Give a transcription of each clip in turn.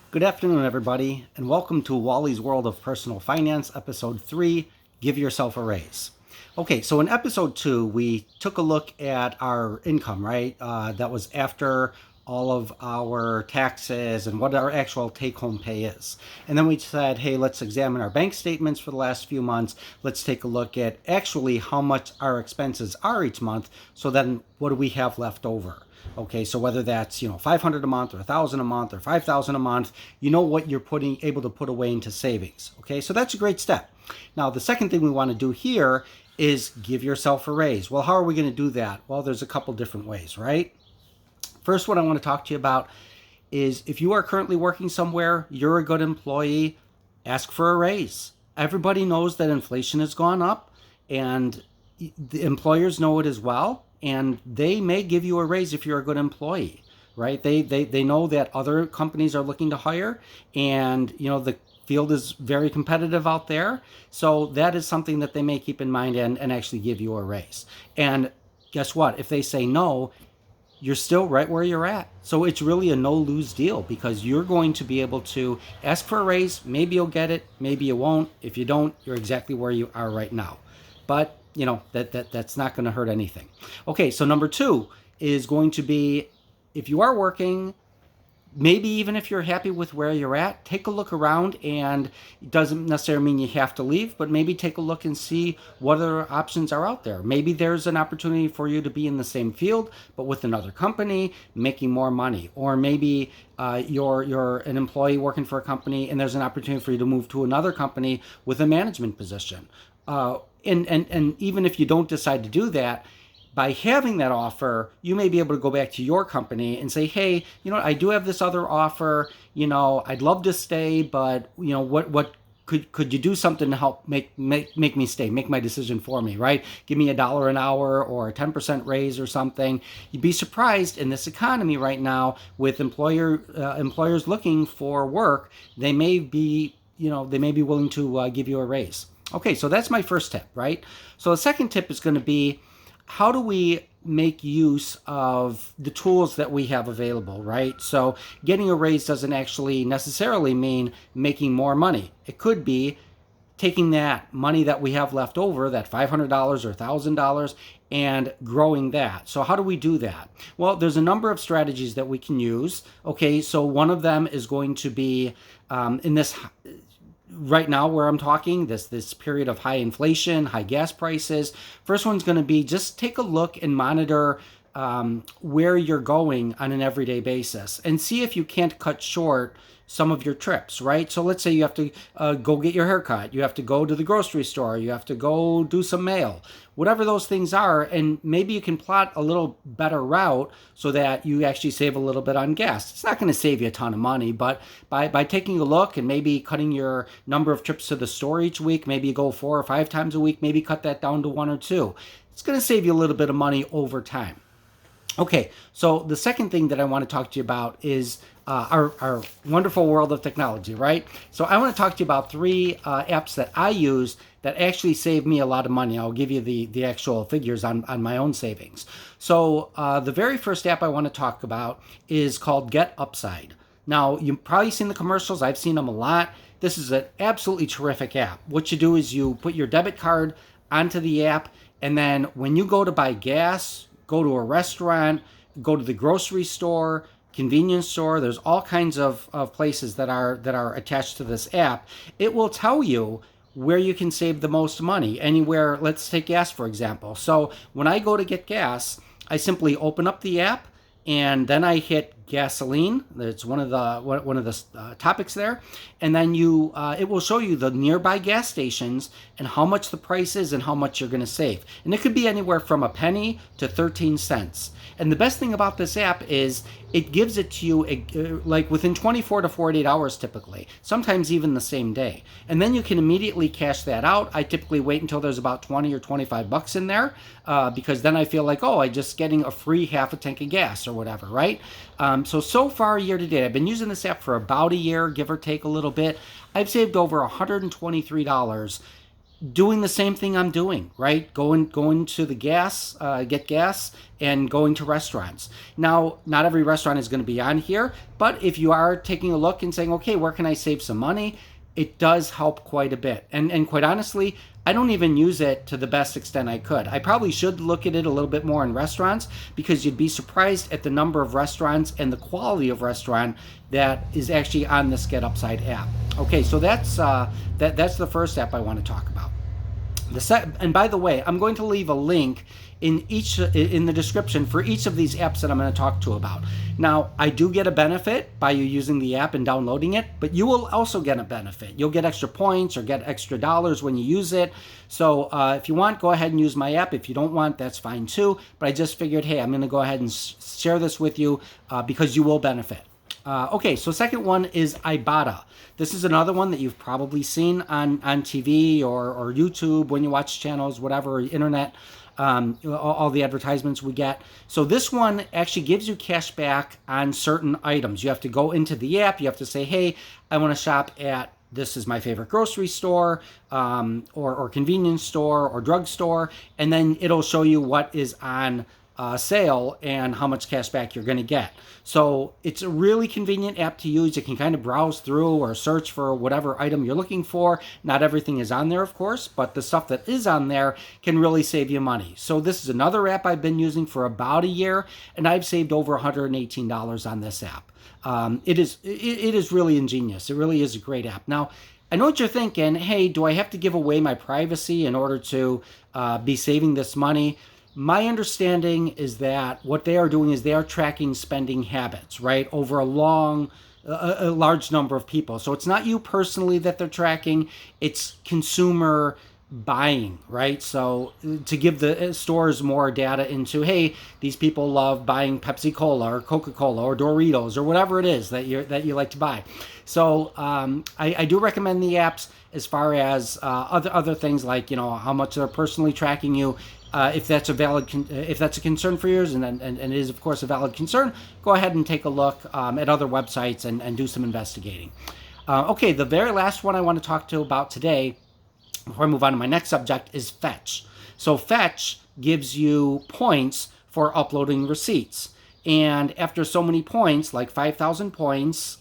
Good afternoon, everybody, and welcome to Wally's World of Personal Finance, Episode 3, Give Yourself a Raise. Okay, so in Episode 2, we took a look at our income, right? That was after all of our taxes and what our actual take-home pay is. And then we said, hey, let's examine our bank statements for the last few months. Let's take a look at actually how much our expenses are each month. So then what do we have left over? Okay, so whether that's 500 a month or 1,000 a month or 5,000 a month, you know what you're able to put away into savings. Okay, so that's a great step. Now the second thing we want to do here is give yourself a raise. Well, how are we going to do that? Well, there's a couple different ways, right? First, what I want to talk to you about is if you are currently working somewhere, you're a good employee, ask for a raise. Everybody knows that inflation has gone up, and the employers know it as well, and they may give you a raise if you're a good employee, right? They know that other companies are looking to hire, and the field is very competitive out there. So that is something that they may keep in mind and actually give you a raise. And guess what? If they say no, you're still right where you're at. So it's really a no-lose deal because you're going to be able to ask for a raise. Maybe you'll get it, maybe you won't. If you don't, you're exactly where you are right now. But that's not going to hurt anything. Okay, so number 2 is going to be if you are working, maybe even if you're happy with where you're at, take a look around, and it doesn't necessarily mean you have to leave, but maybe take a look and see what other options are out there. Maybe there's an opportunity for you to be in the same field, but with another company, making more money. Or maybe you're an employee working for a company, and there's an opportunity for you to move to another company with a management position. And even if you don't decide to do that, by having that offer, you may be able to go back to your company and say, hey, I do have this other offer. I'd love to stay, but what could you do something to help make me stay, make my decision for me, right? Give me $1 an hour or a 10% raise or something. You'd be surprised in this economy right now with employers looking for work. They may be willing to give you a raise. Okay, so that's my first tip, right? So the second tip is going to be, how do we make use of the tools that we have available, right? So getting a raise doesn't actually necessarily mean making more money. It could be taking that money that we have left over, that $500 or $1,000, and growing that. So how do we do that? Well, there's a number of strategies that we can use. Okay, so one of them is going to be in this right now where I'm talking, this period of high inflation, high gas prices. First one's going to be just take a look and monitor where you're going on an everyday basis and see if you can't cut short some of your trips, right? So let's say you have to go get your hair cut, you have to go to the grocery store, you have to go do some mail, whatever those things are, and maybe you can plot a little better route so that you actually save a little bit on gas. It's not going to save you a ton of money, but by taking a look and maybe cutting your number of trips to the store each week, maybe you go 4 or 5 times a week, maybe cut that down to 1 or 2. It's going to save you a little bit of money over time. Okay, so the second thing that I want to talk to you about is our wonderful world of technology, right? So I want to talk to you about 3 apps that I use that actually save me a lot of money. I'll give you the actual figures on my own savings. So the very first app I want to talk about is called Get Upside. Now, you've probably seen the commercials. I've seen them a lot. This is an absolutely terrific app. What you do is you put your debit card onto the app, and then when you go to buy gas, go to a restaurant, go to the grocery store, convenience store, there's all kinds of places that are attached to this app. It will tell you where you can save the most money. Anywhere, let's take gas for example. So when I go to get gas, I simply open up the app and then I hit gasoline. That's one of the topics there, and then it will show you the nearby gas stations and how much the price is and how much you're going to save. And it could be anywhere from a penny to 13 cents. And the best thing about this app is it gives it to you like within 24 to 48 hours typically, sometimes even the same day. And then you can immediately cash that out. I typically wait until there's about 20 or 25 bucks in there because then I feel like, oh, I'm just getting a free half a tank of gas or whatever, right? So far year to date, I've been using this app for about a year, give or take a little bit. I've saved over $123 doing the same thing I'm doing, right? Going to the gas, get gas, and going to restaurants. Now, not every restaurant is going to be on here, but if you are taking a look and saying, okay, where can I save some money? It does help quite a bit. And quite honestly, I don't even use it to the best extent I could. I probably should look at it a little bit more in restaurants, because you'd be surprised at the number of restaurants and the quality of restaurant that is actually on this Get Upside app. Okay, so that's the first app I want to talk about. And by the way, I'm going to leave a link in the description for each of these apps that I'm going to talk to about. Now, I do get a benefit by you using the app and downloading it, but you will also get a benefit. You'll get extra points or get extra dollars when you use it. So if you want, go ahead and use my app. If you don't want, that's fine too. But I just figured, hey, I'm going to go ahead and share this with you because you will benefit. Okay, so second one is Ibotta. This is another one that you've probably seen on TV or YouTube when you watch channels, whatever, internet, all the advertisements we get. So this one actually gives you cash back on certain items. You have to go into the app. You have to say, hey, I want to shop at, this is my favorite grocery store, or convenience store or drugstore, and then it'll show you what is on sale and how much cash back you're going to get. So it's a really convenient app to use. You can kind of browse through or search for whatever item you're looking for. Not everything is on there, of course, but the stuff that is on there can really save you money. So this is another app I've been using for about a year, and I've saved over $118 on this app. It is really ingenious. It really is a great app. Now, I know what you're thinking. Hey, do I have to give away my privacy in order to be saving this money? My understanding is that what they are doing is they are tracking spending habits, right, over a large number of people. So it's not you personally that they're tracking, it's consumer buying, right? So to give the stores more data into, hey, these people love buying Pepsi Cola or Coca-Cola or Doritos or whatever it is that you like to buy. So I do recommend the apps as far as other things like, how much they're personally tracking you. If that's a concern for yours, and it is of course a valid concern, go ahead and take a look at other websites and do some investigating. Okay, the very last one I want to talk to about today, before I move on to my next subject, is Fetch. So Fetch gives you points for uploading receipts. And after so many points, like 5,000 points,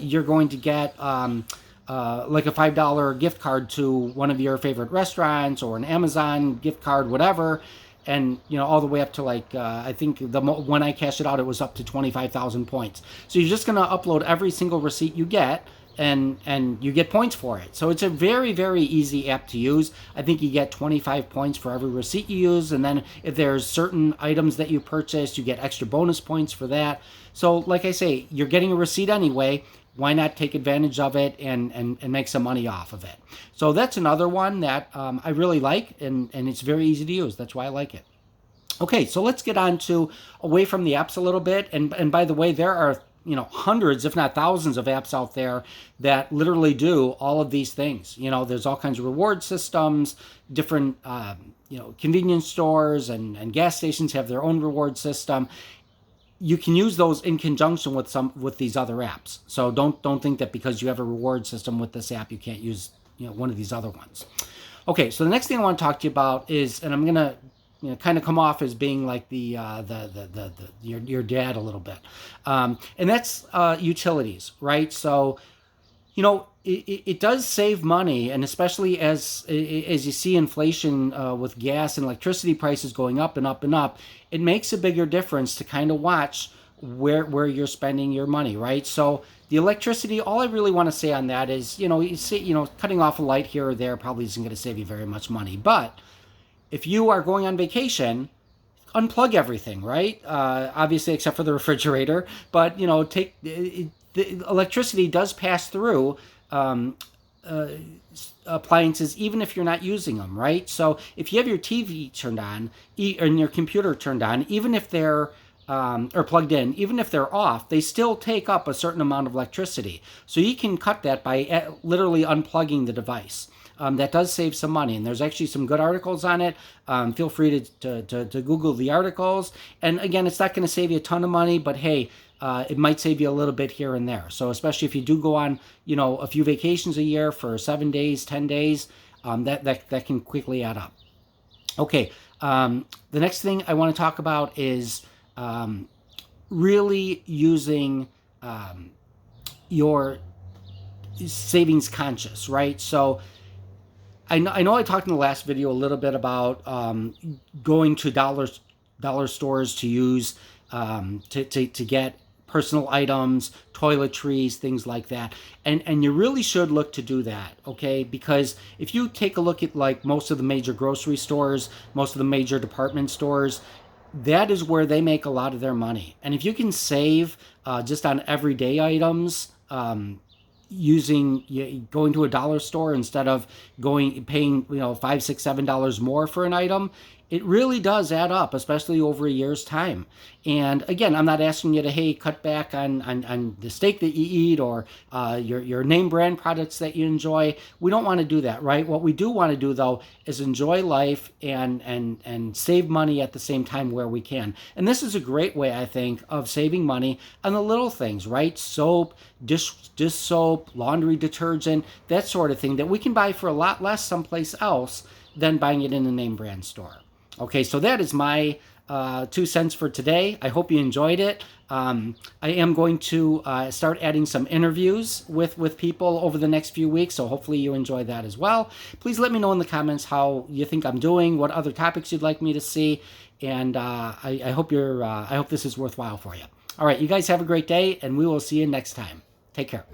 you're going to get like a $5 gift card to one of your favorite restaurants or an Amazon gift card, whatever. And, all the way up to like, I think when I cashed it out, it was up to 25,000 points. So you're just going to upload every single receipt you get, and you get points for it. So it's a very, very easy app to use. I think you get 25 points for every receipt you use. And then if there's certain items that you purchase, you get extra bonus points for that. So like I say, you're getting a receipt anyway. Why not take advantage of it and make some money off of it? So that's another one that I really like, and it's very easy to use. That's why I like it. Okay, so let's get on to away from the apps a little bit. And by the way, there are hundreds, if not thousands of apps out there that literally do all of these things. There's all kinds of reward systems, different convenience stores and gas stations have their own reward system. You can use those in conjunction with these other apps. So don't think that because you have a reward system with this app, you can't use one of these other ones. Okay, so the next thing I want to talk to you about is, and I'm gonna kind of come off as being like your dad a little bit, and that's utilities, right? So it does save money, and especially as you see inflation with gas and electricity prices going up and up and up, it makes a bigger difference to kind of watch where you're spending your money, right? So the electricity, all I really want to say on that is, cutting off a light here or there probably isn't going to save you very much money. But if you are going on vacation, unplug everything, right? Obviously, except for the refrigerator. But the electricity does pass through appliances, even if you're not using them, right? So if you have your TV turned on and your computer turned on, even if they're or plugged in, even if they're off, they still take up a certain amount of electricity. So you can cut that by literally unplugging the device. That does save some money, and there's actually some good articles on it. Feel free to Google the articles. And again, it's not going to save you a ton of money, but hey, it might save you a little bit here and there. So especially if you do go on, a few vacations a year for 7 days, 10 days, that can quickly add up. Okay, the next thing I want to talk about is really using your savings conscious, right? So I know I talked in the last video a little bit about going to dollar stores to use to get personal items, toiletries, things like that. And you really should look to do that, okay? Because if you take a look at like most of the major grocery stores, most of the major department stores, that is where they make a lot of their money. And if you can save just on everyday items, going to a dollar store instead of paying $5, $6, $7 more for an item, it really does add up, especially over a year's time. And again, I'm not asking you to, hey, cut back on the steak that you eat or your name brand products that you enjoy. We don't want to do that, right? What we do want to do, though, is enjoy life and save money at the same time where we can. And this is a great way, I think, of saving money on the little things, right? Soap, dish soap, laundry detergent, that sort of thing that we can buy for a lot less someplace else than buying it in a name brand store. Okay, so that is my 2 cents for today. I hope you enjoyed it. I am going to start adding some interviews with people over the next few weeks, so hopefully you enjoy that as well. Please let me know in the comments how you think I'm doing, what other topics you'd like me to see, and I hope I hope this is worthwhile for you. All right, you guys have a great day, and we will see you next time. Take care.